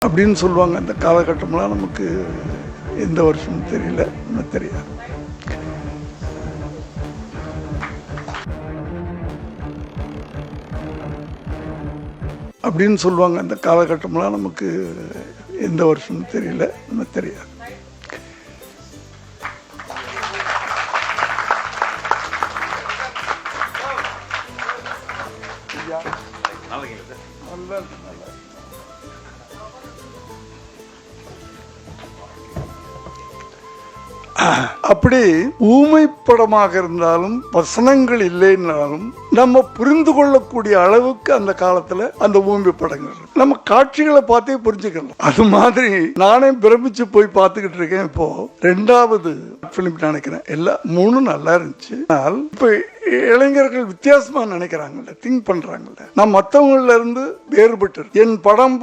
அப்படின்னு சொல்லுவாங்க. அந்த காலகட்டம்லாம் நமக்கு எந்த வருஷமும் தெரியல, இன்னும் தெரியாது. அப்படின்னு சொல்லுவாங்க. அந்த காலகட்டம்லாம் நமக்கு எந்த வருஷமும் தெரியல, இன்னும் தெரியாது. அப்படி ஊமை படமாக இருந்தாலும் வசனங்கள் இல்லைன்னாலும் நம்ம புரிந்து கொள்ளக்கூடிய அளவுக்கு அந்த காலத்துல அந்த ஊமை படங்கள் நம்ம காட்சிகளை பார்த்தே புரிஞ்சுக்கலாம். அது மாதிரி நானே பிரமிச்சு போய் பார்த்துக்கிட்டு இருக்கேன். இப்போ 2வது பிலிம் நினைக்கிறேன், எல்லாம் 3 நல்லா இருந்துச்சு. இப்ப இளைஞர்கள் வித்தியாசமா நினைக்கிறாங்கல்ல, திங்க் பண்றாங்கல்ல. நான் மற்றவங்கள இருந்து வேறுபட்டு என் படம்